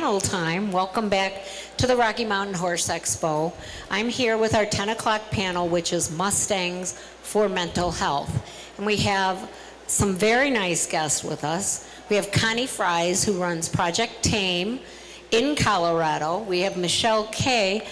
panel time. Welcome back to the Rocky Mountain Horse Expo. I'm here with our 10 o'clock panel, which is Mustangs for Mental Health. And we have some very nice guests with us. We have Connie Fries, who runs Project Tame in Colorado. We have Michelle Kay,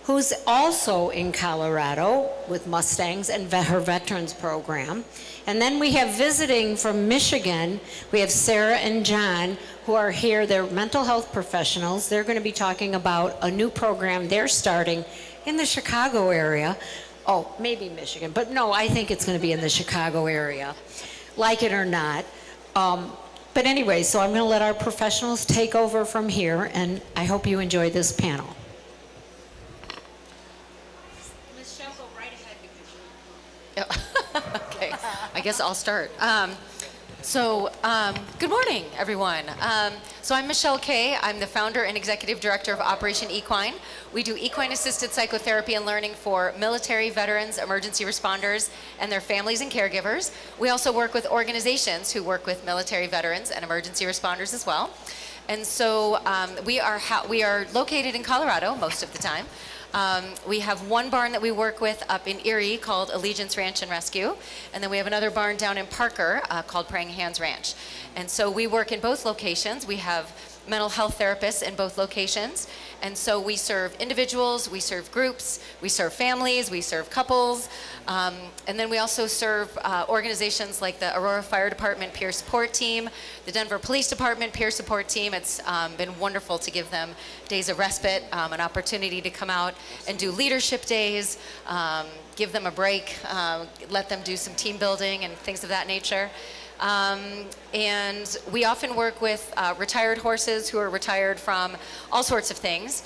who's also in Colorado with Mustangs and her veterans program. And then we have visiting from Michigan, we have Sarah and John, who are here. They're mental health professionals. They're going to be talking about a new program they're starting in the Chicago area. Oh, maybe Michigan, but no, I think it's going to be in the Chicago area, like it or not. But anyway, so I'm going to let our professionals take over from here, and I hope you enjoy this panel. Okay, I guess I'll start. Good morning, everyone. So I'm Michelle Kay. I'm the founder and executive director of Operation Equine. We do equine-assisted psychotherapy and learning for military, veterans, emergency responders, and their families and caregivers. We also work with organizations who work with military veterans and emergency responders as well. And so we are located in Colorado most of the time. We have one barn that we work with up in Erie called Allegiance Ranch and Rescue, and then we have another barn down in Parker called Praying Hands Ranch. And so we work in both locations. We have mental health therapists in both locations, and so we serve individuals, we serve groups, we serve families, we serve couples, and then we also serve organizations like the Aurora Fire Department Peer Support Team, the Denver Police Department Peer Support Team. It's been wonderful to give them days of respite, an opportunity to come out and do leadership days, give them a break, let them do some team building and things of that nature. And we often work with retired horses who are retired from all sorts of things.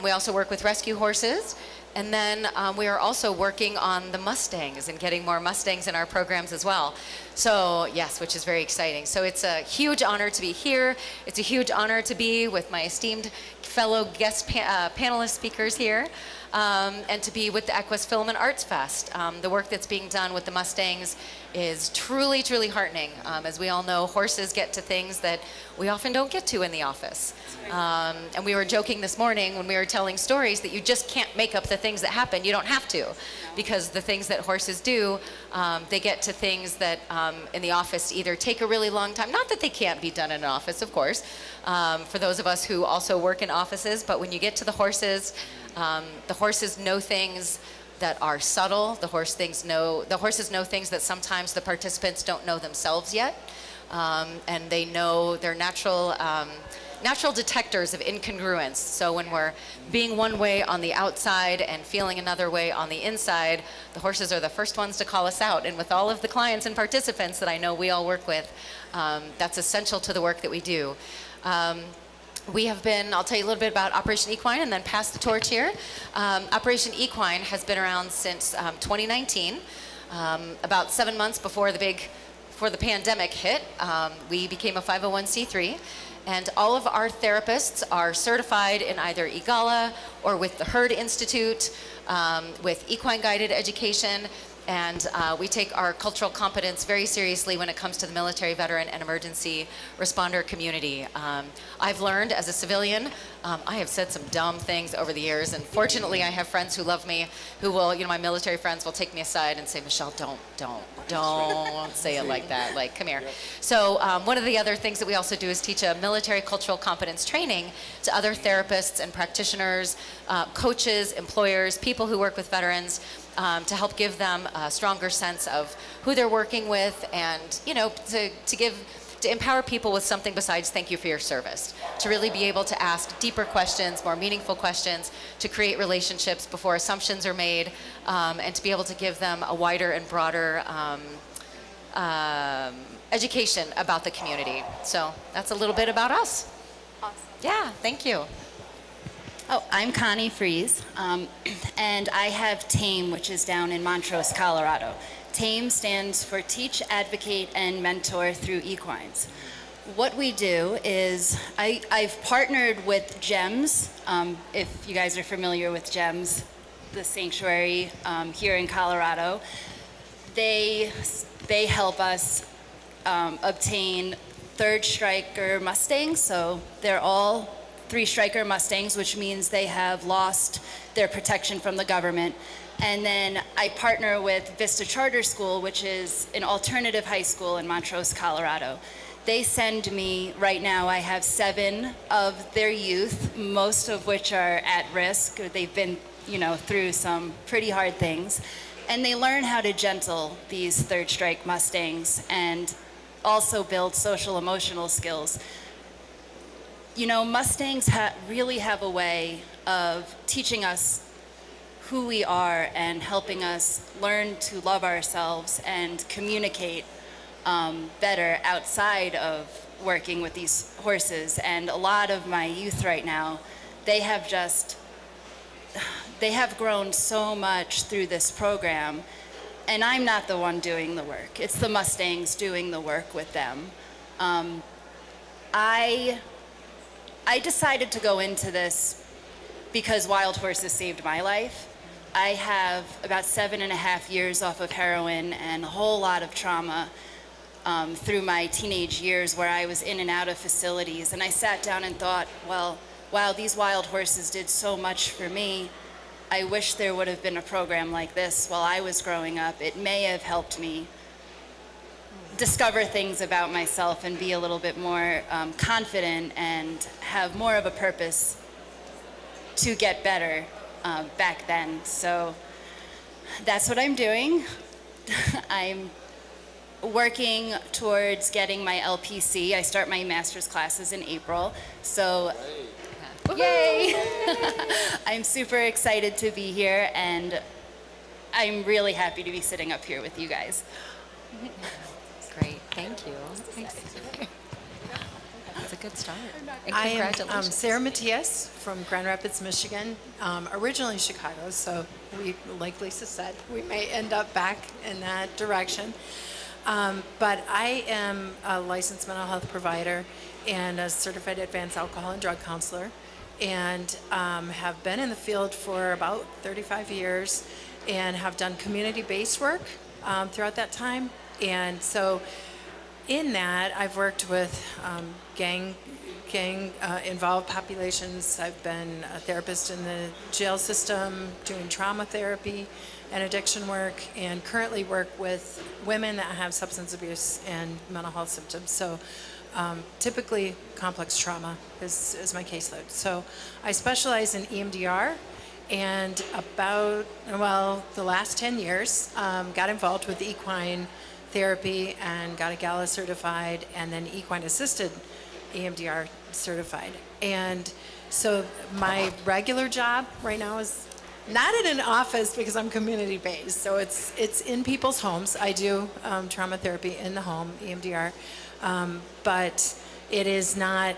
We also work with rescue horses. And then we are also working on the Mustangs and getting more Mustangs in our programs as well. So yes, which is very exciting. So it's a huge honor to be here. It's a huge honor to be with my esteemed fellow guest panelist speakers here. And to be with the Equus Film and Arts Fest. The work that's being done with the Mustangs is truly, truly heartening. As we all know, horses get to things that we often don't get to in the office. And we were joking this morning when we were telling stories that you just can't make up the things that happen. You don't have to, because the things that horses do, they get to things that in the office either take a really long time. Not that they can't be done in an office, of course, for those of us who also work in offices, but when you get to the horses know things that are subtle. The horses know things that sometimes the participants don't know themselves yet, and they know they're natural detectors of incongruence. So when we're being one way on the outside and feeling another way on the inside, the horses are the first ones to call us out. And with all of the clients and participants that I know we all work with, that's essential to the work that we do. I'll tell you a little bit about Operation Equine and then pass the torch here. Operation Equine has been around since 2019, about 7 months before the pandemic hit. We became a 501c3, and all of our therapists are certified in either EGALA or with the Herd Institute, with equine guided education. And we take our cultural competence very seriously when it comes to the military, veteran, and emergency responder community. I've learned as a civilian, I have said some dumb things over the years, and fortunately I have friends who love me, who will, my military friends will take me aside and say, Michelle, don't say it like that, like, come here. So one of the other things that we also do is teach a military cultural competence training to other therapists and practitioners, coaches, employers, people who work with veterans, to help give them a stronger sense of who they're working with, and to empower people with something besides thank you for your service, to really be able to ask deeper questions, more meaningful questions, to create relationships before assumptions are made, and to be able to give them a wider and broader education about the community. So that's a little bit about us. Awesome. Yeah, thank you. Oh, I'm Connie Fries, and I have TAME, which is down in Montrose, Colorado. TAME stands for Teach, Advocate, and Mentor Through Equines. What we do is, I've partnered with GEMS, if you guys are familiar with GEMS, the sanctuary here in Colorado. They help us obtain third striker Mustangs, so they're all three-striker Mustangs, which means they have lost their protection from the government. And then I partner with Vista Charter School, which is an alternative high school in Montrose, Colorado. They send me, right now I have 7 of their youth, most of which are at risk. They've been, through some pretty hard things. And they learn how to gentle these third strike Mustangs and also build social emotional skills. Mustangs really have a way of teaching us who we are and helping us learn to love ourselves and communicate better outside of working with these horses. And a lot of my youth right now, they have grown so much through this program, and I'm not the one doing the work. It's the Mustangs doing the work with them. I decided to go into this because wild horses saved my life. I have about 7.5 years off of heroin and a whole lot of trauma through my teenage years where I was in and out of facilities. And I sat down and thought, well, wow, these wild horses did so much for me. I wish there would have been a program like this while I was growing up. It may have helped me discover things about myself and be a little bit more confident and have more of a purpose to get better back then. So that's what I'm doing. I'm working towards getting my LPC. I start my master's classes in April. So yay! I'm super excited to be here, and I'm really happy to be sitting up here with you guys. Great, thank you. Thanks. That's a good start. And I am congratulations. Sarah Matias from Grand Rapids, Michigan, originally Chicago, so we, like Lisa said, we may end up back in that direction. But I am a licensed mental health provider and a certified advanced alcohol and drug counselor, and have been in the field for about 35 years and have done community-based work throughout that time. And so in that, I've worked with gang involved populations. I've been a therapist in the jail system doing trauma therapy and addiction work, and currently work with women that have substance abuse and mental health symptoms. So typically complex trauma is my caseload. So I specialize in EMDR, and about, the last 10 years, got involved with equine therapy and got a GALA certified, and then equine assisted EMDR certified. And so my regular job right now is not in an office because I'm community based. So it's in people's homes. I do trauma therapy in the home, EMDR, but it is not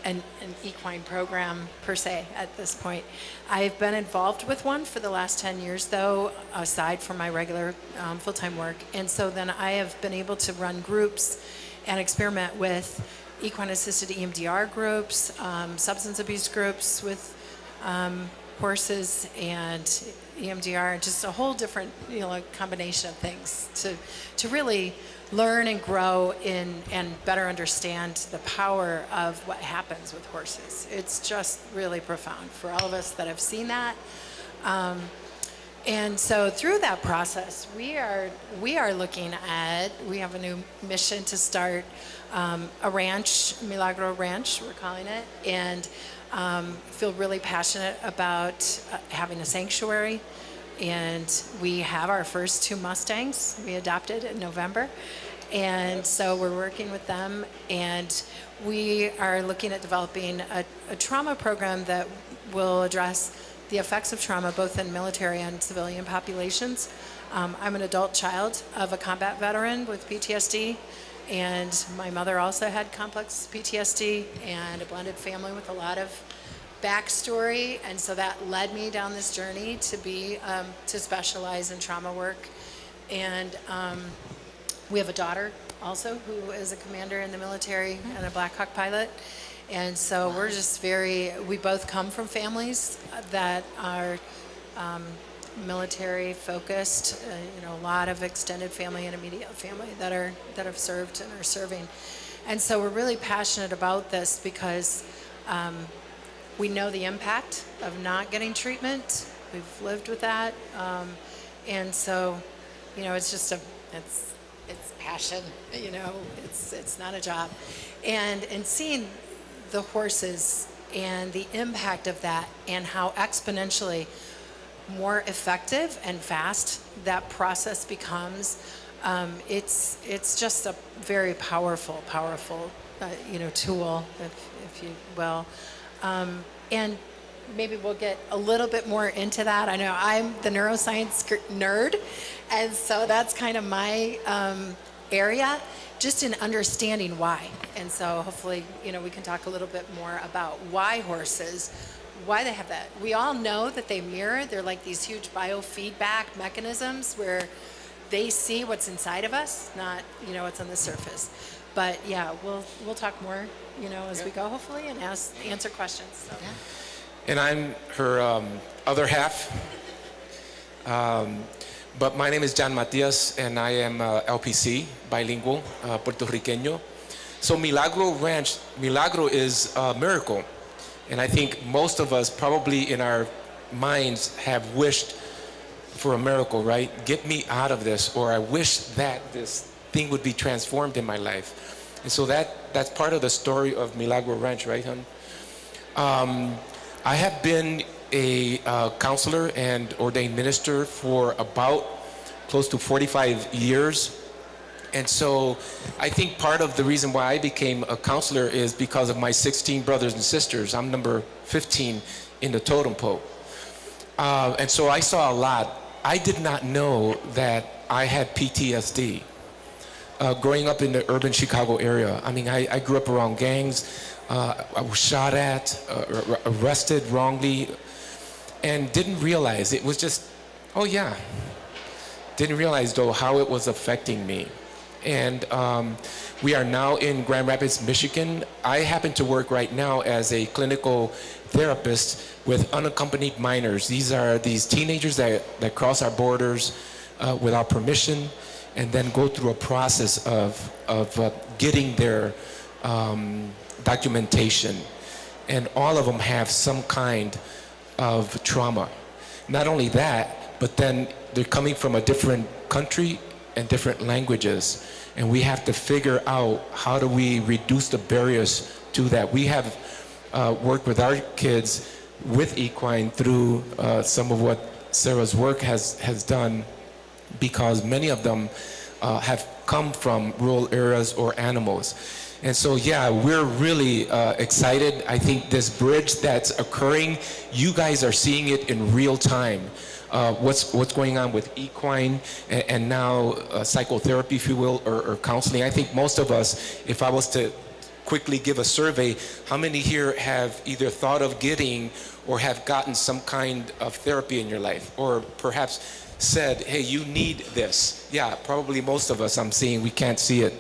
an equine program per se at this point. I've been involved with one for the last 10 years though, aside from my regular full-time work. And so then I have been able to run groups and experiment with equine assisted EMDR groups, substance abuse groups with horses, and EMDR, just a whole different combination of things to really learn and grow in and better understand the power of what happens with horses. It's just really profound for all of us that have seen that. And so through that process, we are looking at, we have a new mission to start a ranch, Milagro Ranch, we're calling it, and feel really passionate about having a sanctuary. And we have our first 2 Mustangs we adopted in November. And so we're working with them, and we are looking at developing a trauma program that will address the effects of trauma both in military and civilian populations. I'm an adult child of a combat veteran with PTSD, and my mother also had complex PTSD and a blended family with a lot of backstory, and so that led me down this journey to specialize in trauma work. And we have a daughter also who is a commander in the military and a Black Hawk pilot. And so we're just we both come from families that are military focused, a lot of extended family and immediate family that have served and are serving. And so we're really passionate about this because We know the impact of not getting treatment. We've lived with that. And so, it's just it's passion, it's not a job. And seeing the horses and the impact of that and how exponentially more effective and fast that process becomes, it's just a very powerful tool, if you will. And maybe we'll get a little bit more into that. I know I'm the neuroscience nerd, and so that's kind of my area, just in understanding why. And so hopefully, we can talk a little bit more about why horses, why they have that. We all know that they mirror. They're like these huge biofeedback mechanisms where they see what's inside of us, not, what's on the surface. But yeah, we'll talk more, as we go, hopefully, and answer questions. So. Yeah. And I'm her other half. But my name is John Matias, and I am LPC, bilingual, Puerto Riqueño. So Milagro is a miracle. And I think most of us probably in our minds have wished for a miracle, right? Get me out of this, or I wish that this thing would be transformed in my life. And so that's part of the story of Milagro Ranch, right, hon? I have been a counselor and ordained minister for about close to 45 years. And so I think part of the reason why I became a counselor is because of my 16 brothers and sisters. I'm number 15 in the totem pole. And so I saw a lot. I did not know that I had PTSD. Growing up in the urban Chicago area, I mean, I grew up around gangs. I was shot at, arrested wrongly, and didn't realize. It was just, oh yeah. Didn't realize though how it was affecting me. And we are now in Grand Rapids, Michigan. I happen to work right now as a clinical therapist with unaccompanied minors. These are these teenagers that cross our borders without permission, and then go through a process of getting their documentation. And all of them have some kind of trauma. Not only that, but then they're coming from a different country and different languages. And we have to figure out how do we reduce the barriers to that. We have worked with our kids with Equine through some of what Sarah's work has done, because many of them have come from rural areas or animals. And so, yeah, we're really excited. I think this bridge that's occurring, you guys are seeing it in real time. What's going on with Equine and now psychotherapy, if you will, or counseling. I think most of us, if I was to quickly give a survey, how many here have either thought of getting or have gotten some kind of therapy in your life, or perhaps said, hey, you need this? Yeah, probably most of us. I'm seeing, we can't see it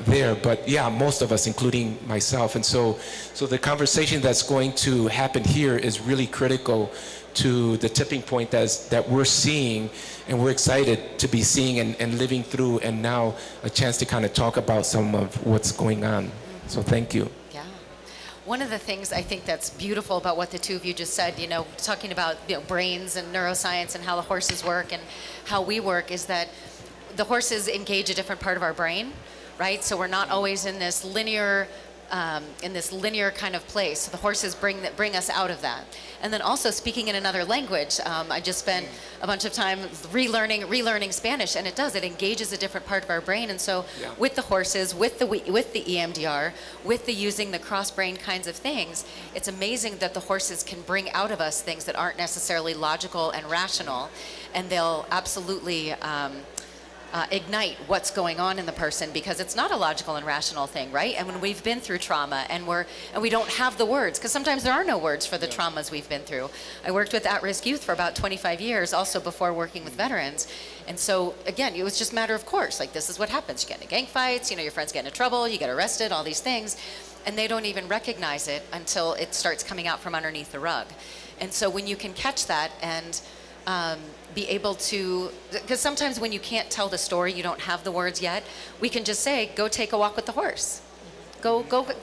there, but yeah, most of us, including myself. And so the conversation that's going to happen here is really critical to the tipping point that we're seeing, and we're excited to be seeing and living through, and now a chance to kind of talk about some of what's going on. So thank you. Yeah. One of the things I think that's beautiful about what the two of you just said, talking about brains and neuroscience and how the horses work and how we work, is that the horses engage a different part of our brain, right? So we're not always in this linear kind of place. So the horses bring us out of that. And then also speaking in another language. I just spent a bunch of time relearning Spanish, and it engages a different part of our brain. And so with the horses, with the EMDR, with the using the cross brain kinds of things, it's amazing that the horses can bring out of us things that aren't necessarily logical and rational, and they'll absolutely ignite what's going on in the person, because it's not a logical and rational thing, right? And when we've been through trauma and we don't have the words, because sometimes there are no words for the traumas we've been through. I worked with at-risk youth for about 25 years, also before working with veterans. And so again, it was just a matter of course, like this is what happens. You get into gang fights, your friends get into trouble, you get arrested, all these things, and they don't even recognize it until it starts coming out from underneath the rug. And so when you can catch that and be able to, because sometimes when you can't tell the story, you don't have the words yet, we can just say, go take a walk with the horse.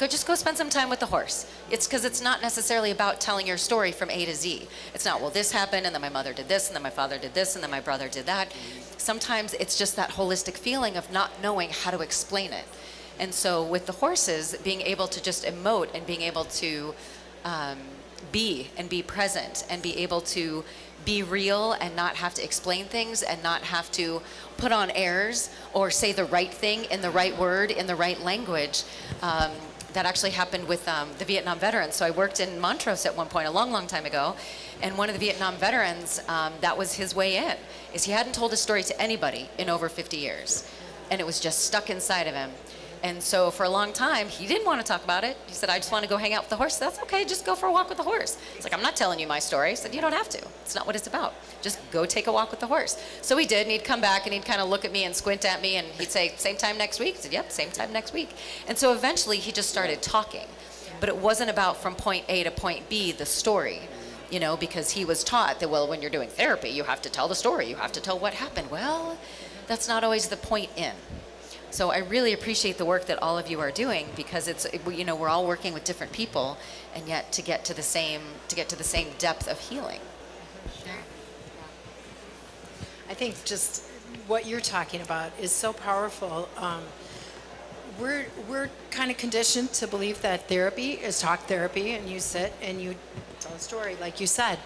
just go spend some time with the horse. It's because it's not necessarily about telling your story from A to Z. It's not, well, this happened, and then my mother did this, and then my father did this, and then my brother did that. Sometimes it's just that holistic feeling of not knowing how to explain it. And so with the horses, being able to just emote and being able to be present and be able to be real and not have to explain things and not have to put on airs or say the right thing in the right word in the right language. That actually happened with the Vietnam veterans. So I worked in Montrose at one point, a long, long time ago, and one of the Vietnam veterans, that was his way in, is he hadn't told a story to anybody in over 50 years, and it was just stuck inside of him. And so for a long time, he didn't want to talk about it. He said, I just want to go hang out with the horse. That's okay, just go for a walk with the horse. It's like, I'm not telling you my story. I said, you don't have to. It's not what it's about. Just go take a walk with the horse. So he did, and he'd come back, and he'd kind of look at me and squint at me, and he'd say, same time next week? I said, yep, same time next week. And so eventually, he just started talking. But it wasn't about from point A to point B, the story, you know, because he was taught that, well, when you're doing therapy, you have to tell the story. You have to tell what happened. Well, that's not always the point in. So I really appreciate the work that all of you are doing, because you know, we're all working with different people, and yet to get to the same depth of healing. I think just what you're talking about is so powerful. We're kind of conditioned to believe that therapy is talk therapy, and you sit and you tell a story, like you said.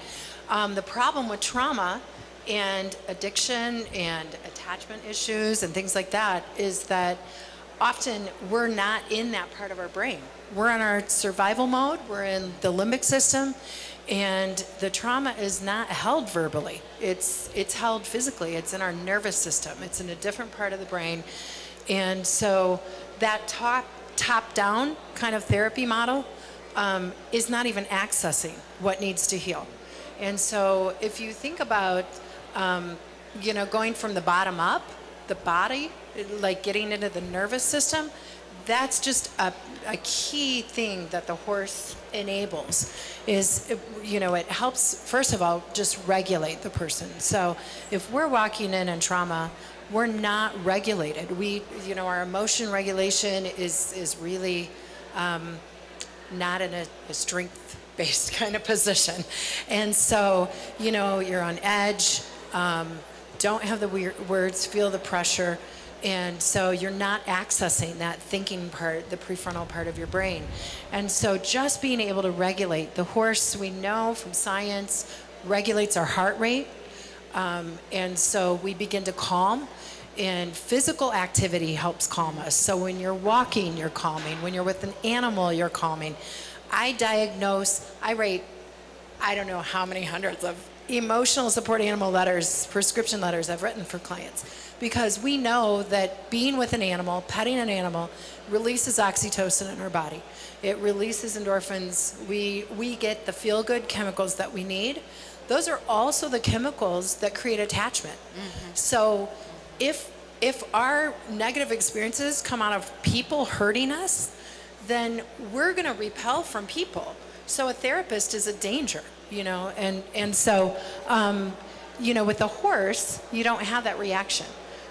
The problem with trauma and addiction and attachment issues and things like that is that often we're not in that part of our brain. We're in our survival mode, we're in the limbic system, and the trauma is not held verbally. It's held physically. It's in our nervous system. It's in a different part of the brain. And so that top-down kind of therapy model is not even accessing what needs to heal. And so if you think about you know, going from the bottom up, the body, like getting into the nervous system, that's just a key thing that the horse enables. Is, you know, it helps, first of all, just regulate the person. So if we're walking in trauma, we're not regulated. You know, our emotion regulation is really not in a strength-based kind of position. And so, you know, you're on edge, don't have the words, feel the pressure, and so you're not accessing that thinking part, the prefrontal part of your brain. And so just being able to regulate, the horse, we know from science, regulates our heart rate, and so we begin to calm, and physical activity helps calm us. So when you're walking, you're calming. When you're with an animal, you're calming. I rate, I don't know how many hundreds of emotional support animal letters, prescription letters I've written for clients, because we know that being with an animal, petting an animal, releases oxytocin in our body. It releases endorphins. We get the feel-good chemicals that we need. Those are also the chemicals that create attachment. Mm-hmm. So if our negative experiences come out of people hurting us, then we're going to repel from people. So a therapist is a danger, you know, and so, you know, with the horse, you don't have that reaction.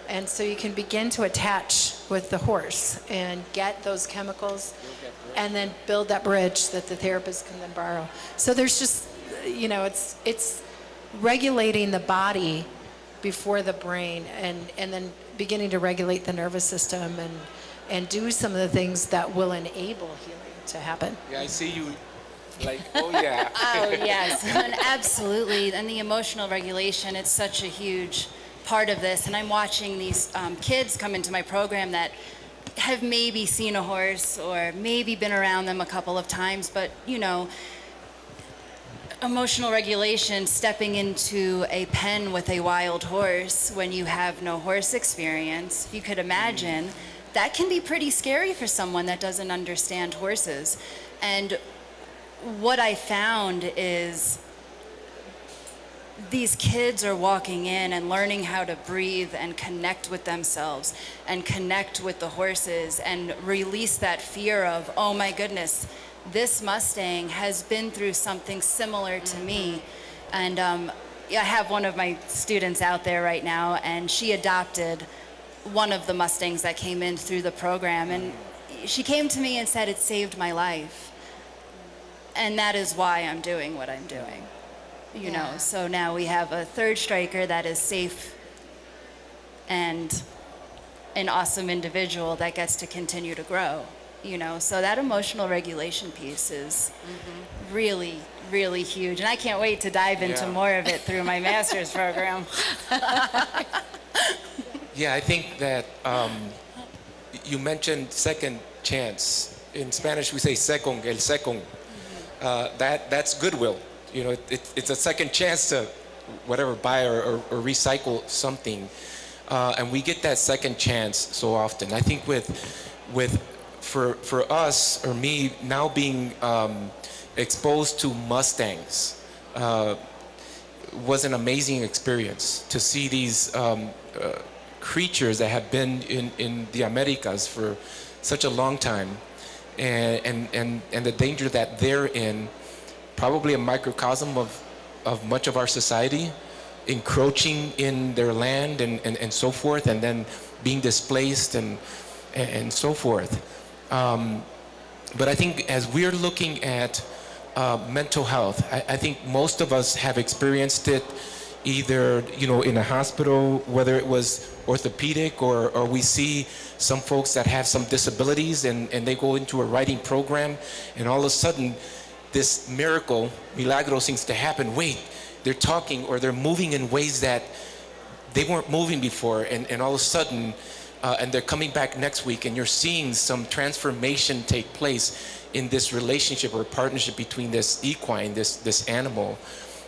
And so you can begin to attach with the horse and get those chemicals and then build that bridge that the therapist can then borrow. So there's just, you know, it's regulating the body before the brain, and then beginning to regulate the nervous system and do some of the things that will enable healing to happen. Yeah, I see you like, oh yeah. Oh, yes, and absolutely. And the emotional regulation, it's such a huge part of this. And I'm watching these kids come into my program that have maybe seen a horse or maybe been around them a couple of times, but, you know, emotional regulation, stepping into a pen with a wild horse when you have no horse experience, if you could imagine, that can be pretty scary for someone that doesn't understand horses. And what I found is these kids are walking in and learning how to breathe and connect with themselves and connect with the horses and release that fear of, oh my goodness, this Mustang has been through something similar to me. And I have one of my students out there right now, and she adopted one of the Mustangs that came in through the program. And she came to me and said, it saved my life. And that is why I'm doing what I'm doing. You know, so now we have a third striker that is safe and an awesome individual that gets to continue to grow. You know, so that emotional regulation piece is really, really huge. And I can't wait to dive into more of it through my master's program. Yeah, I think that you mentioned second chance. In Spanish, we say second, el second. That's goodwill. You know, it's a second chance to whatever, buy or recycle something. And we get that second chance so often. I think for us, or me, now being exposed to Mustangs was an amazing experience to see these creatures that have been in the Americas for such a long time, and the danger that they're in, probably a microcosm of much of our society, encroaching in their land and so forth, and then being displaced and so forth. But I think as we're looking at mental health, I think most of us have experienced it either, you know, in a hospital, whether it was orthopedic, or we see some folks that have some disabilities and they go into a writing program, and all of a sudden this miracle, milagro, seems to happen. Wait, they're talking or they're moving in ways that they weren't moving before, and all of a sudden, and they're coming back next week, and you're seeing some transformation take place in this relationship or partnership between this equine, this animal,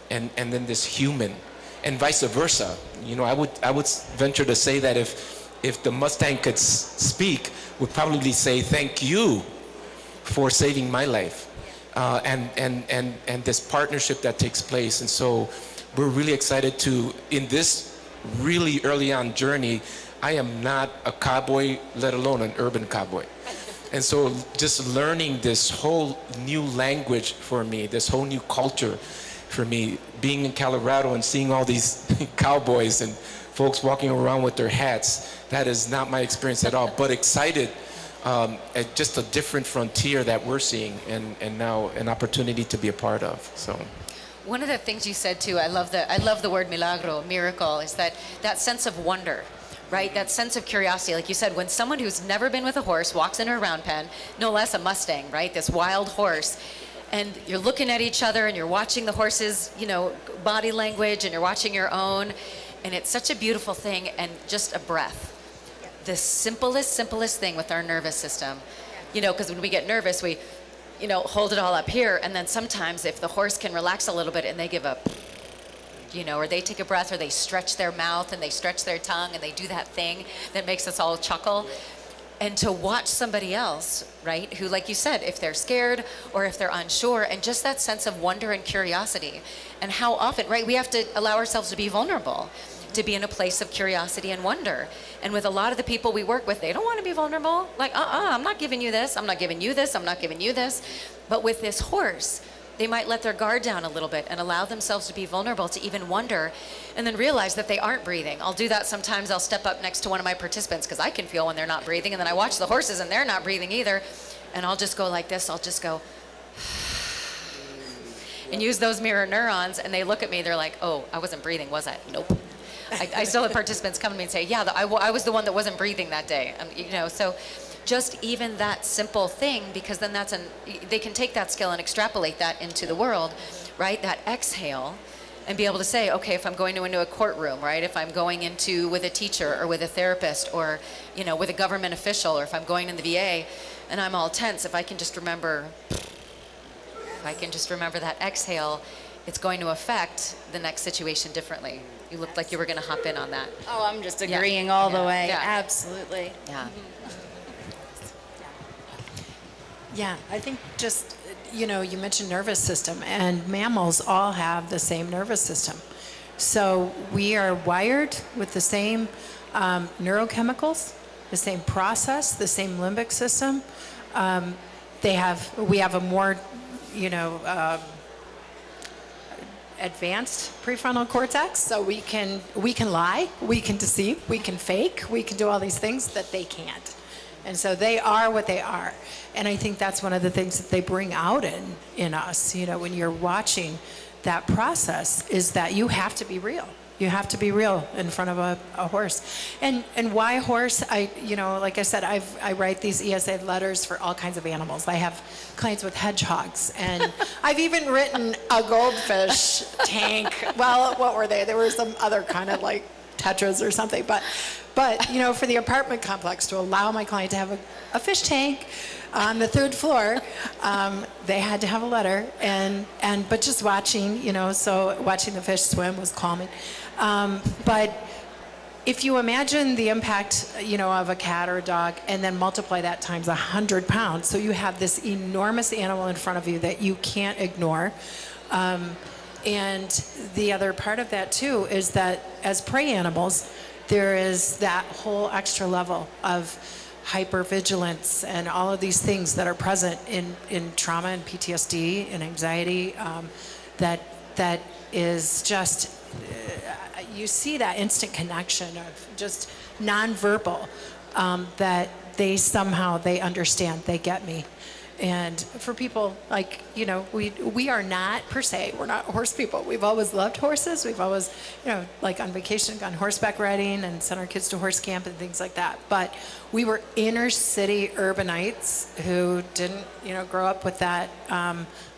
and then this human, and vice versa. You know, I would venture to say that if the Mustang could speak, would probably say thank you for saving my life, and this partnership that takes place. And so we're really excited to, in this really early on journey, I am not a cowboy, let alone an urban cowboy. And so just learning this whole new language for me, this whole new culture for me, being in Colorado and seeing all these cowboys and folks walking around with their hats, that is not my experience at all, but excited at just a different frontier that we're seeing, and now an opportunity to be a part of. So. One of the things you said too, I love the word milagro, miracle, is that sense of wonder, right? That sense of curiosity. Like you said, when someone who's never been with a horse walks into a round pen, no less a Mustang, right? This wild horse, and you're looking at each other and you're watching the horse's, you know, body language, and you're watching your own, and it's such a beautiful thing, and just a breath. The simplest thing with our nervous system, you know, because when we get nervous, we, you know, hold it all up here, and then sometimes if the horse can relax a little bit and they give a, you know, or they take a breath, or they stretch their mouth and they stretch their tongue and they do that thing that makes us all chuckle. And to watch somebody else, right, who, like you said, if they're scared or if they're unsure, and just that sense of wonder and curiosity, and how often, right, we have to allow ourselves to be vulnerable, to be in a place of curiosity and wonder. And with a lot of the people we work with, they don't want to be vulnerable. Like, I'm not giving you this, I'm not giving you this, I'm not giving you this. But with this horse, they might let their guard down a little bit and allow themselves to be vulnerable, to even wonder, and then realize that they aren't breathing. I'll do that sometimes. I'll step up next to one of my participants because I can feel when they're not breathing, and then I watch the horses and they're not breathing either, and I'll just go like this. I'll just go and use those mirror neurons, and they look at me, they're like, oh, I wasn't breathing, was I? Nope. I still have participants come to me and say, yeah, I was the one that wasn't breathing that day. You know, so just even that simple thing, because then they can take that skill and extrapolate that into the world, right? That exhale, and be able to say, okay, if I'm going into a courtroom, right? If I'm going into with a teacher or with a therapist, or, you know, with a government official, or if I'm going in the VA and I'm all tense, if I can just remember that exhale, it's going to affect the next situation differently. You looked like you were going to hop in on that. Oh, I'm just agreeing all the way. Yeah. Absolutely. Yeah. Yeah, I think just, you know, you mentioned nervous system, and mammals all have the same nervous system. So we are wired with the same neurochemicals, the same process, the same limbic system. We have a more, you know, advanced prefrontal cortex, so we can lie, we can deceive, we can fake, we can do all these things that they can't. And so they are what they are. And I think that's one of the things that they bring out in us, you know, when you're watching that process, is that you have to be real. You have to be real in front of a horse. And why horse? You know, like I said, I write these ESA letters for all kinds of animals. I have clients with hedgehogs, and I've even written a goldfish tank. Well, what were they? There were some other kind of like tetras or something. But you know, for the apartment complex, to allow my client to have a fish tank on the third floor, they had to have a letter, but just watching, you know, so watching the fish swim was calming. But if you imagine the impact, you know, of a cat or a dog, and then multiply that times 100 pounds, so you have this enormous animal in front of you that you can't ignore. And the other part of that too is that as prey animals, there is that whole extra level of hypervigilance and all of these things that are present in trauma and PTSD and anxiety, that is just, you see that instant connection of just nonverbal, that they understand, they get me. And for people like, you know, we are not per se, we're not horse people. We've always loved horses. We've always, you know, like on vacation, gone horseback riding and sent our kids to horse camp and things like that. But we were inner city urbanites who didn't, you know, grow up with that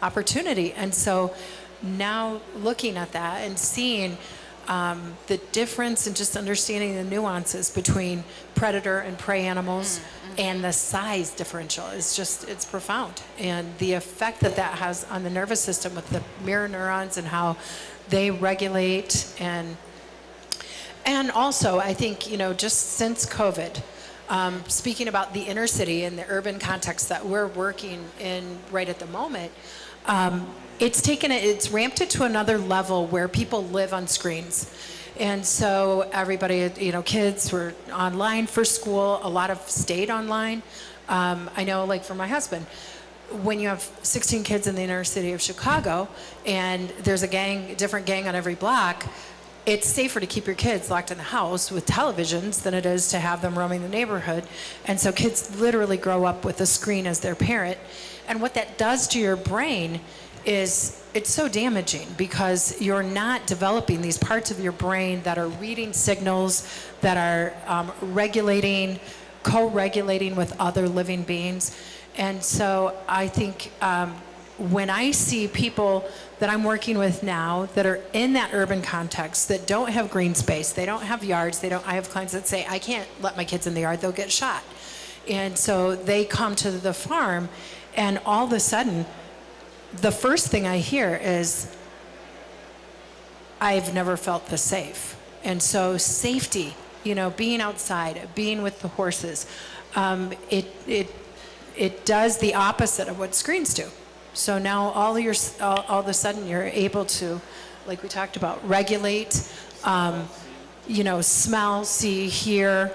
opportunity. And so now looking at that and seeing the difference and just understanding the nuances between predator and prey animals, and the size differential is just, it's profound. And the effect that has on the nervous system with the mirror neurons and how they regulate. And also, I think, you know, just since COVID, speaking about the inner city and the urban context that we're working in right at the moment, it's ramped it to another level where people live on screens. And so everybody, you know, kids were online for school. A lot of stayed online. I know, like for my husband, when you have 16 kids in the inner city of Chicago and there's a different gang on every block, it's safer to keep your kids locked in the house with televisions than it is to have them roaming the neighborhood. And so kids literally grow up with a screen as their parent. And what that does to your brain is, it's so damaging because you're not developing these parts of your brain that are reading signals, that are co-regulating with other living beings. And so I think when I see people that I'm working with now that are in that urban context, that don't have green space, they don't have yards, I have clients that say, I can't let my kids in the yard, they'll get shot. And so they come to the farm, and all of a sudden, the first thing I hear is, I've never felt this safe. And so safety, you know, being outside, being with the horses, it does the opposite of what screens do. So now all of a sudden you're able to, like we talked about, regulate, you know, smell, see, hear,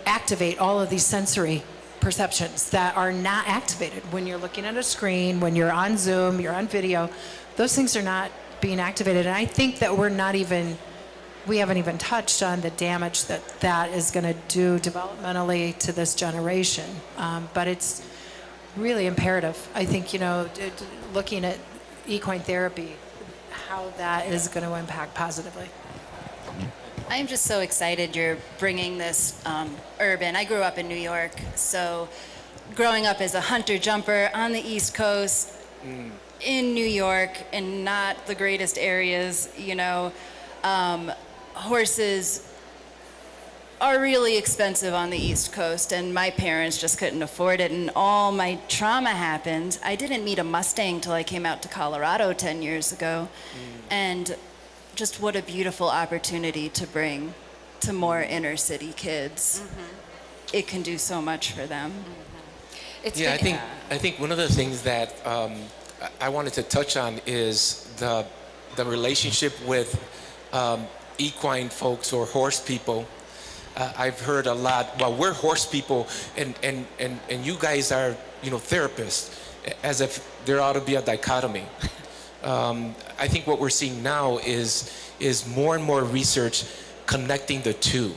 activate all of these sensory perceptions that are not activated when you're looking at a screen, when you're on Zoom, you're on video. Those things are not being activated. And I think that we haven't even touched on the damage that is going to do developmentally to this generation. But it's really imperative. I think, you know, looking at equine therapy, how that is going to impact positively. I'm just so excited you're bringing this urban. I grew up in New York, so growing up as a hunter-jumper on the East Coast, in New York, in not the greatest areas, you know, horses are really expensive on the East Coast, and my parents just couldn't afford it, and all my trauma happened. I didn't meet a Mustang till I came out to Colorado 10 years ago, and just what a beautiful opportunity to bring to more inner city kids. It can do so much for them. I think one of the things that I wanted to touch on is the relationship with equine folks or horse people. I've heard a lot, well, we're horse people and you guys are, you know, therapists, as if there ought to be a dichotomy. I think what we're seeing now is more and more research connecting the two.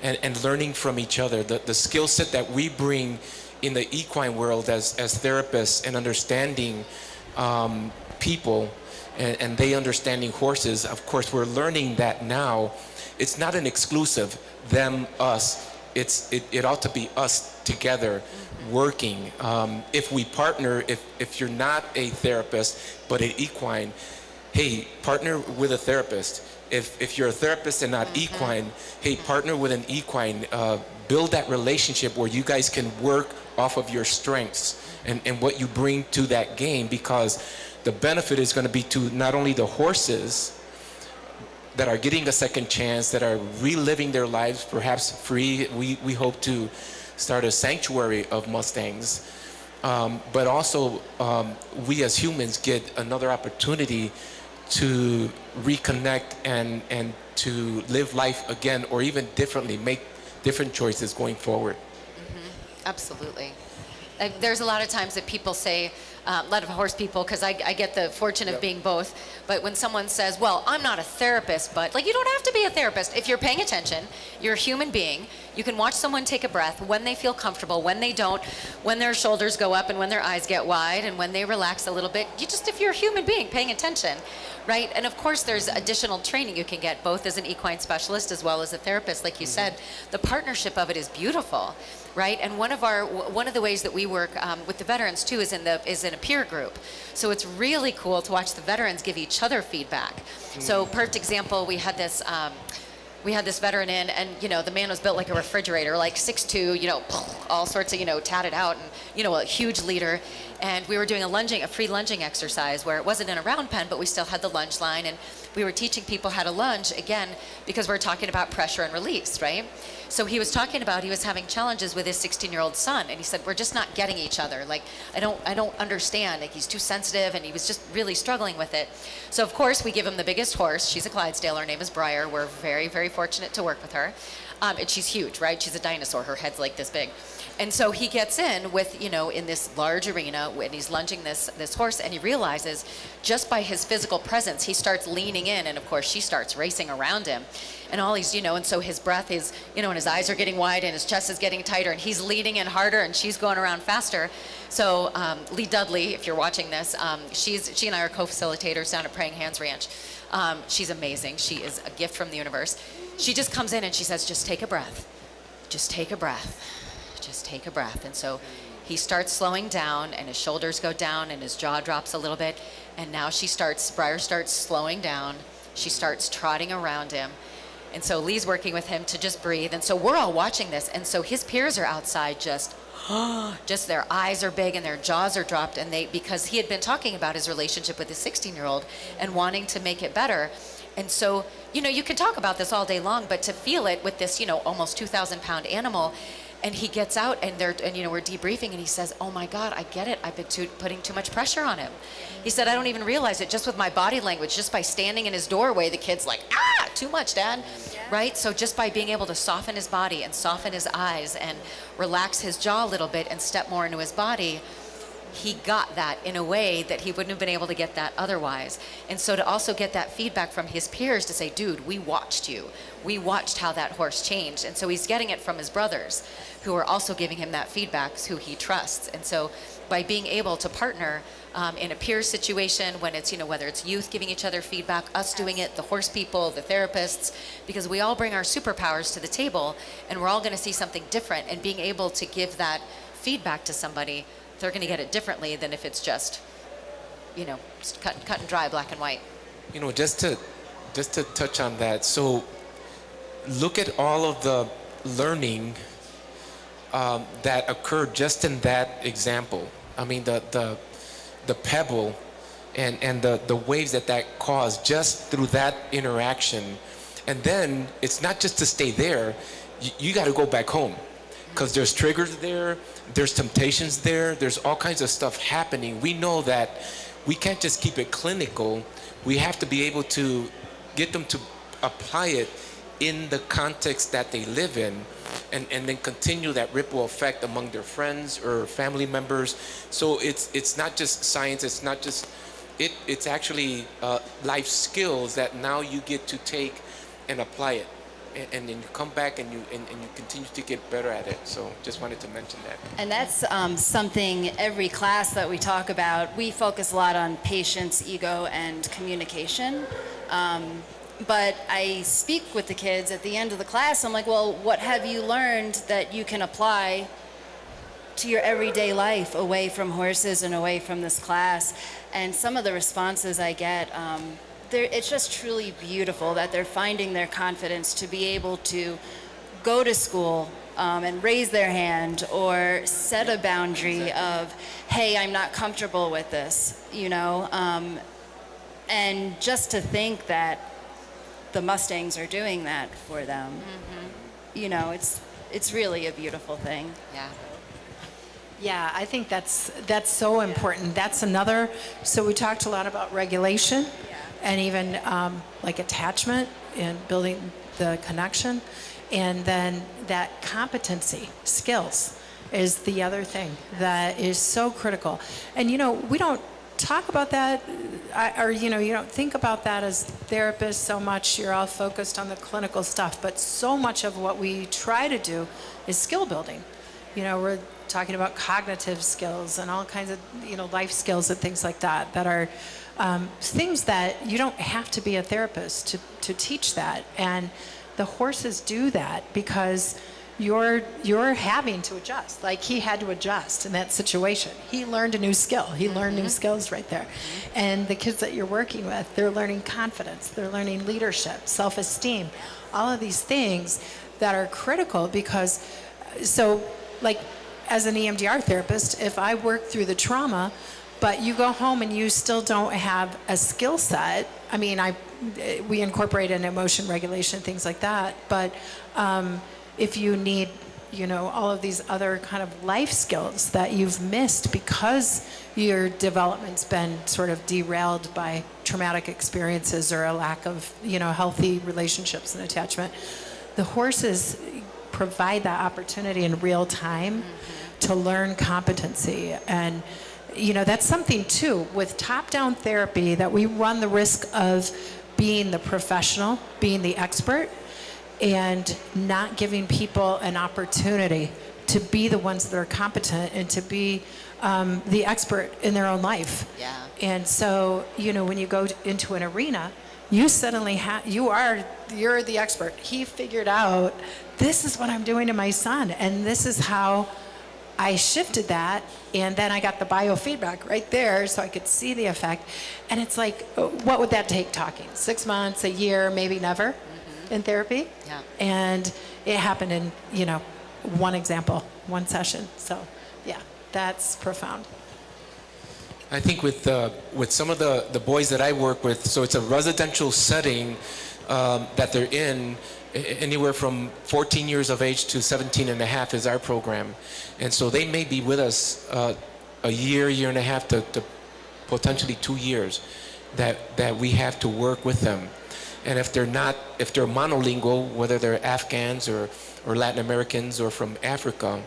and learning from each other. The skill set that we bring in the equine world as therapists and understanding people and they understanding horses, of course, we're learning that now. It's not an exclusive them, us. It ought to be us together working. If we partner, if you're not a therapist but an equine, hey, partner with a therapist. If you're a therapist and not equine, hey, partner with an equine. Build that relationship where you guys can work off of your strengths and what you bring to that game, because the benefit is going to be to not only the horses that are getting a second chance, that are reliving their lives perhaps free. We hope to start a sanctuary of Mustangs, but also we as humans get another opportunity to reconnect and to live life again, or even differently, make different choices going forward. Absolutely. There's a lot of times that people say, a lot of horse people, because I get the fortune of being both, but when someone says, well, I'm not a therapist, but like, you don't have to be a therapist. If you're paying attention, you're a human being. You can watch someone take a breath when they feel comfortable, when they don't, when their shoulders go up and when their eyes get wide and when they relax a little bit. If you're a human being paying attention, right? And of course, there's additional training you can get, both as an equine specialist as well as a therapist. Like you said, the partnership of it is beautiful, right? And one of the ways that we work with the veterans too is in a peer group. So it's really cool to watch the veterans give each other feedback. So perfect example, we had this veteran in, and the man was built like a refrigerator, like 6'2", all sorts of, tatted out, and a huge leader. And we were doing a free lunging exercise where it wasn't in a round pen, but we still had the lunge line, and we were teaching people how to lunge, again, because we're talking about pressure and release, right? So he was talking about he was having challenges with his 16-year-old son, and he said, we're just not getting each other. Like, I don't understand. Like, he's too sensitive, and he was just really struggling with it. So of course we give him the biggest horse. She's a Clydesdale. Her name is Briar. We're very, very fortunate to work with her. And she's huge, right? She's a dinosaur. Her head's like this big. And so he gets in with, in this large arena, and he's lunging this horse, and he realizes just by his physical presence, he starts leaning in, and of course she starts racing around him. And all he's, and so his breath is, and his eyes are getting wide, and his chest is getting tighter, and he's leaning in harder, and she's going around faster. So Lee Dudley, if you're watching this, she and I are co-facilitators down at Praying Hands Ranch. She's amazing. She is a gift from the universe. She just comes in and she says, just take a breath. Just take a breath. Just take a breath. And so he starts slowing down, and his shoulders go down, and his jaw drops a little bit. And now Briar starts slowing down. She starts trotting around him. And so Lee's working with him to just breathe. And so we're all watching this. And so his peers are outside just their eyes are big and their jaws are dropped. And because he had been talking about his relationship with his 16-year-old and wanting to make it better. And so, you can talk about this all day long, but to feel it with this, almost 2,000-pound animal. And he gets out, and we're debriefing, and he says, oh my God, I get it. I've been putting too much pressure on him. He said, I don't even realize it, just with my body language, just by standing in his doorway, the kid's like, too much, Dad, right? So just by being able to soften his body and soften his eyes and relax his jaw a little bit and step more into his body, he got that in a way that he wouldn't have been able to get that otherwise. And so to also get that feedback from his peers to say, dude, we watched you. We watched how that horse changed. And so he's getting it from his brothers, who are also giving him that feedback, who he trusts. And so by being able to partner in a peer situation, when it's, whether it's youth giving each other feedback, us doing it, the horse people, the therapists, because we all bring our superpowers to the table, and we're all going to see something different. And being able to give that feedback to somebody, they're going to get it differently than if it's just, cut and dry, black and white. Just to touch on that. So look at all of the learning that occurred just in that example. I mean, the pebble and the waves that caused just through that interaction. And then it's not just to stay there. You got to go back home, because there's triggers there, there's temptations there, there's all kinds of stuff happening. We know that we can't just keep it clinical. We have to be able to get them to apply it in the context that they live in, and then continue that ripple effect among their friends or family members. So it's not just science, it's not just, it's actually life skills that now you get to take and apply it and then you come back and you continue to get better at it. So just wanted to mention that. And that's something every class that we talk about, we focus a lot on patience, ego, and communication. But I speak with the kids at the end of the class. I'm like, well, what have you learned that you can apply to your everyday life away from horses and away from this class? And some of the responses I get, it's just truly beautiful that they're finding their confidence to be able to go to school and raise their hand or set a boundary of, hey, I'm not comfortable with this, you know? And just to think that the Mustangs are doing that for them, you know, it's really a beautiful thing. Yeah. Yeah, I think that's so important. That's another, so we talked a lot about regulation and even like attachment and building the connection. And then that competency, skills, is the other thing that is so critical. And you know, we don't talk about that, or you know, you don't think about that as therapists so much. You're all focused on the clinical stuff, but so much of what we try to do is skill building. You know, we're talking about cognitive skills and all kinds of, you know, life skills and things like that, that are things that you don't have to be a therapist to teach that. And the horses do that because you're having to adjust. Like he had to adjust in that situation. He learned a new skill. He learned new skills right there. And the kids that you're working with, they're learning confidence. They're learning leadership, self-esteem, all of these things that are critical because, so like as an EMDR therapist, if I work through the trauma, but you go home and you still don't have a skill set, I mean, we incorporate an emotion regulation, things like that, but if you need, you know, all of these other kind of life skills that you've missed because your development's been sort of derailed by traumatic experiences or a lack of, you know, healthy relationships and attachment, the horses provide that opportunity in real time to learn competency. And you know, that's something too with top-down therapy, that we run the risk of being the professional, being the expert, and not giving people an opportunity to be the ones that are competent and to be the expert in their own life. Yeah. And so, you know, when you go into an arena, you suddenly you're the expert. He figured out, this is what I'm doing to my son, and this is how I shifted that, and then I got the biofeedback right there so I could see the effect. And it's like, what would that take talking? 6 months, a year, maybe never in therapy? Yeah. And it happened in, you know, one example, one session. So yeah, that's profound. I think with some of the boys that I work with, so it's a residential setting that they're in. Anywhere from 14 years of age to 17 and a half is our program. And so they may be with us a year and a half to potentially 2 years that we have to work with them. And if they're monolingual, whether they're Afghans or Latin Americans or from Africa,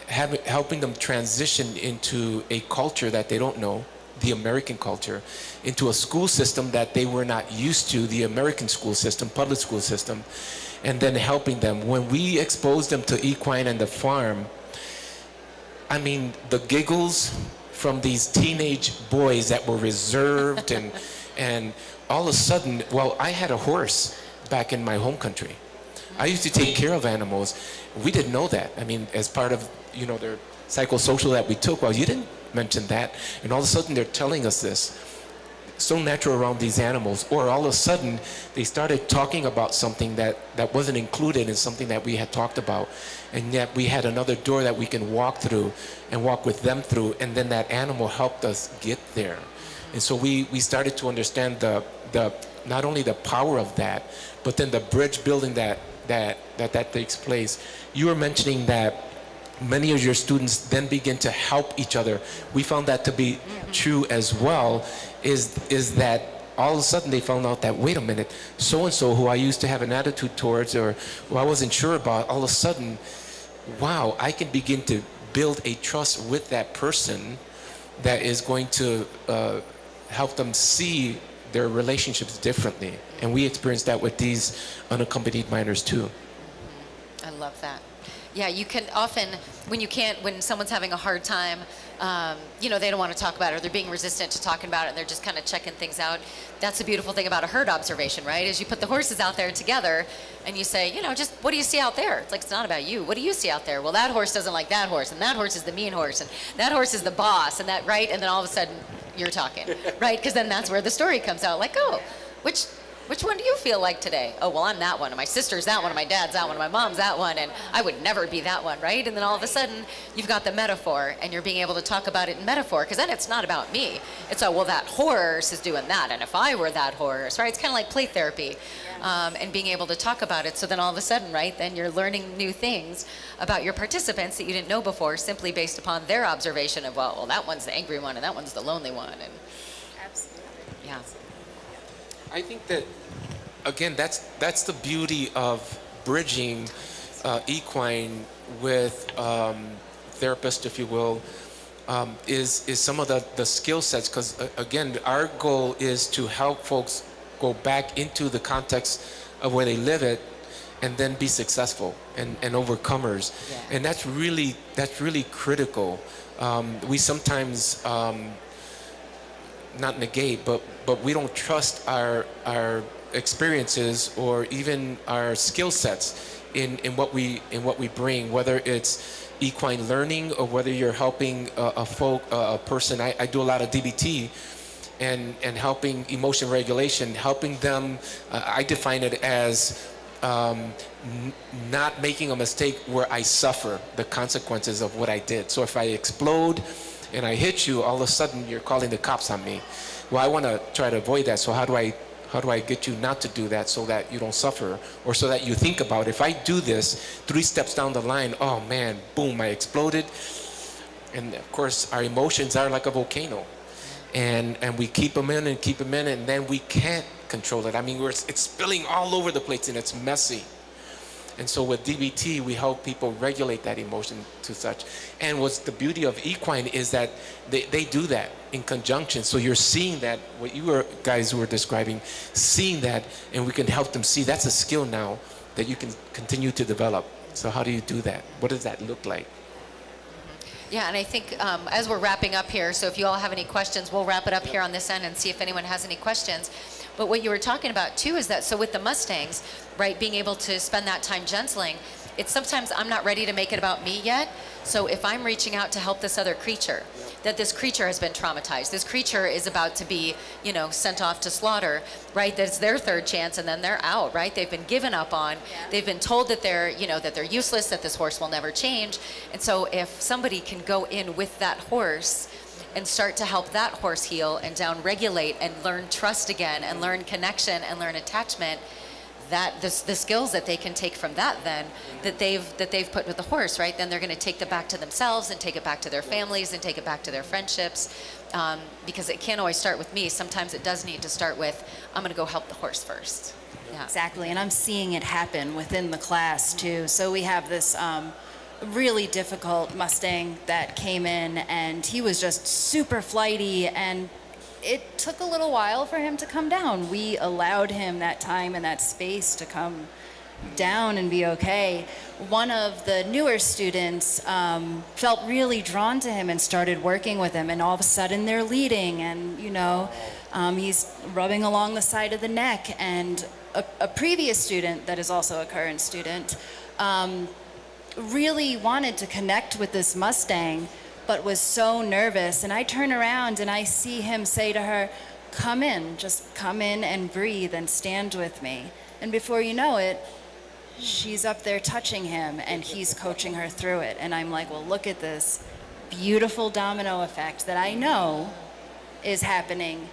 helping them transition into a culture that they don't know, the American culture, into a school system that they were not used to, the American school system, public school system, and then helping them. When we exposed them to equine and the farm, I mean, the giggles from these teenage boys that were reserved and all of a sudden, well, I had a horse back in my home country. I used to take care of animals. We didn't know that. I mean, as part of, you know, their psychosocial that we took, well, you didn't mention that. And all of a sudden they're telling us this. So natural around these animals. Or all of a sudden they started talking about something that wasn't included in something that we had talked about. And yet we had another door that we can walk through and walk with them through. And then that animal helped us get there. And so we started to understand the not only the power of that, but then the bridge building that takes place. You were mentioning that many of your students then begin to help each other. We found that to be true as well, is that all of a sudden they found out that, wait a minute, so-and-so who I used to have an attitude towards or who I wasn't sure about, all of a sudden, wow, I can begin to build a trust with that person that is going to help them see their relationships differently. And we experience that with these unaccompanied minors too. I love that. Yeah, you can often, when someone's having a hard time, they don't want to talk about it, or they're being resistant to talking about it, and they're just kind of checking things out. That's the beautiful thing about a herd observation, right? Is you put the horses out there together, and you say, just what do you see out there? It's like, it's not about you. What do you see out there? Well, that horse doesn't like that horse, and that horse is the mean horse, and that horse is the boss, and that, right? And then all of a sudden, you're talking, right? Because then that's where the story comes out. Like, oh, which one do you feel like today? Oh, well, I'm that one, and my sister's that one, and my dad's that one, and my mom's that one, and I would never be that one, right? And then all of a sudden, you've got the metaphor, and you're being able to talk about it in metaphor, because then it's not about me. It's, oh, well, that horse is doing that, and if I were that horse, right? It's kind of like play therapy, and being able to talk about it. So then all of a sudden, right, then you're learning new things about your participants that you didn't know before, simply based upon their observation of, well, that one's the angry one, and that one's the lonely one, and Absolutely. yeah. I think that, again, that's the beauty of bridging equine with therapists, if you will, is some of the skill sets. Because again, our goal is to help folks go back into the context of where they live it, and then be successful and overcomers. Yeah. And that's really critical. We sometimes not negate, but we don't trust our experiences or even our skill sets in what we bring, whether it's equine learning or whether you're helping a person. I do a lot of DBT and helping emotion regulation, helping them. I define it as not making a mistake where I suffer the consequences of what I did. So if I explode and I hit you, all of a sudden you're calling the cops on me. Well, I want to try to avoid that. So how do I get you not to do that so that you don't suffer, or so that you think about, if I do this 3 steps down the line, oh man, boom, I exploded. And of course, our emotions are like a volcano, and we keep them in, and then we can't control it. I mean, it's spilling all over the place, and it's messy. And so with DBT, we help people regulate that emotion to such. And what's the beauty of equine is that they do that in conjunction. So you're seeing that, what you guys were describing, seeing that, and we can help them see that's a skill now that you can continue to develop. So how do you do that? What does that look like? Yeah, and I think as we're wrapping up here, so if you all have any questions, we'll wrap it up here on this end and see if anyone has any questions. But what you were talking about too is that, so with the Mustangs, right, being able to spend that time gentling, it's sometimes I'm not ready to make it about me yet. So if I'm reaching out to help this other creature, that this creature has been traumatized, this creature is about to be, sent off to slaughter, right? That it's their third chance, and then they're out, right? They've been given up on. Yeah. They've been told that they're useless, that this horse will never change. And so if somebody can go in with that horse and start to help that horse heal and down-regulate and learn trust again and learn connection and learn attachment, that the skills that they can take from that then, that they've put with the horse, right? Then they're going to take that back to themselves and take it back to their families and take it back to their friendships, because it can't always start with me. Sometimes it does need to start with, I'm going to go help the horse first. Yeah. Exactly, and I'm seeing it happen within the class too. So we have this really difficult Mustang that came in, and he was just super flighty, and it took a little while for him to come down. We allowed him that time and that space to come down and be okay. One of the newer students felt really drawn to him and started working with him, and all of a sudden they're leading, and he's rubbing along the side of the neck. And a previous student that is also a current student really wanted to connect with this Mustang, but was so nervous. And I turn around and I see him say to her, "Come in, just come in and breathe and stand with me." And before you know it, she's up there touching him, and he's coaching her through it. And I'm like, well, look at this beautiful domino effect that I know is happening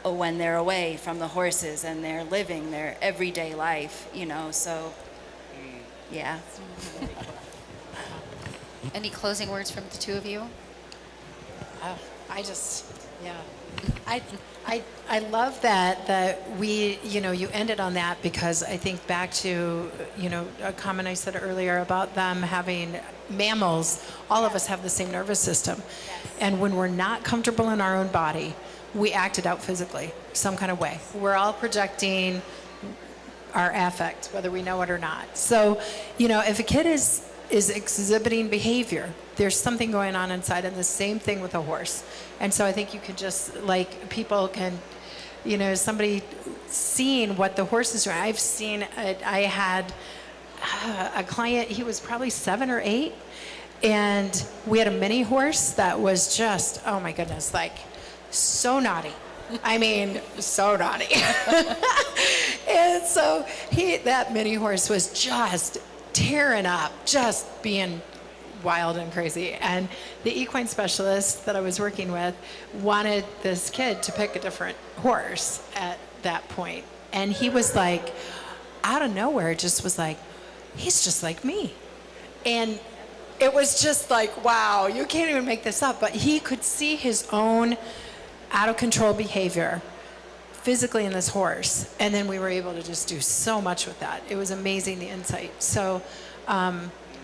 when they're away from the horses and they're living their everyday life, so yeah. Any closing words from the two of you? I love that we, you ended on that, because I think back to, a comment I said earlier about them having mammals. All of us have the same nervous system. And when we're not comfortable in our own body, we act it out physically. some kind of way. We're all projecting our affect, whether we know it or not. So, if a kid is exhibiting behavior, there's something going on inside, and the same thing with a horse. And so I think you can just, like, people can, somebody seeing what the horse is doing. I've seen it. I had a client, he was probably 7 or 8, and we had a mini horse that was just, oh my goodness, like, so naughty. I mean, so naughty. And so that mini horse was just tearing up, just being wild and crazy. And the equine specialist that I was working with wanted this kid to pick a different horse at that point. And he was like, out of nowhere, just was like, he's just like me. And it was just like, wow, you can't even make this up. But he could see his own out of control behavior physically in this horse. And then we were able to just do so much with that. It was amazing, the insight. So,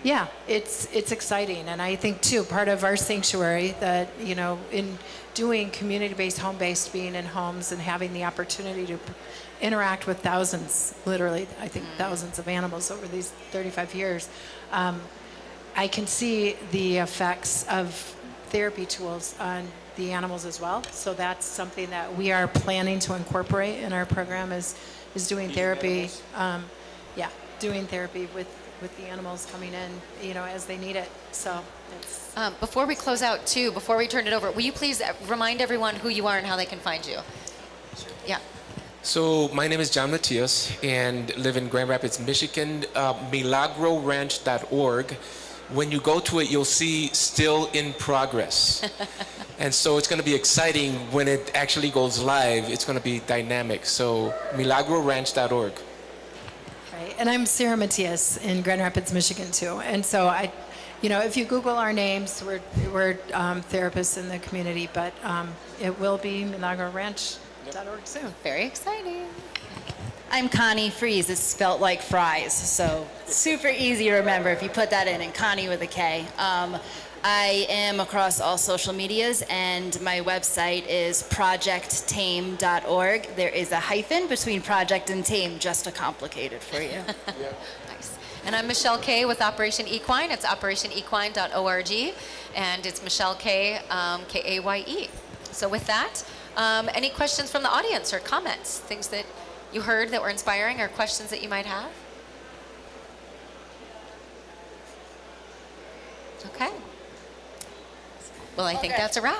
yeah, it's exciting. And I think, too, part of our sanctuary that, in doing community-based, home-based, being in homes and having the opportunity to interact with thousands, literally, I think thousands of animals over these 35 years, I can see the effects of therapy tools on the animals as well. So that's something that we are planning to incorporate in our program is doing therapy. Doing therapy with the animals coming in, as they need it. So it's... Before we close out, too, before we turn it over, will you please remind everyone who you are and how they can find you? Yeah. So my name is John Matias and live in Grand Rapids, Michigan. MilagroRanch.org. When you go to it, you'll see still in progress. And so it's going to be exciting when it actually goes live. It's going to be dynamic. So MilagroRanch.org. Right. And I'm Sarah Matias in Grand Rapids, Michigan, too. And so if you Google our names, we're therapists in the community, but it will be MilagroRanch.org soon. Very exciting. I'm Connie Fries. It's spelt like fries, so super easy to remember if you put that in, and Connie with a K. I am across all social medias, and my website is projecttame.org. There is a hyphen between project and tame, just to complicate it for you. Nice. And I'm Michelle Kay with Operation Equine. It's operationequine.org, and it's Michelle Kay, Kaye. So with that, any questions from the audience or comments, things that you heard that were inspiring, or questions that you might have? Okay. Well, I think that's a wrap.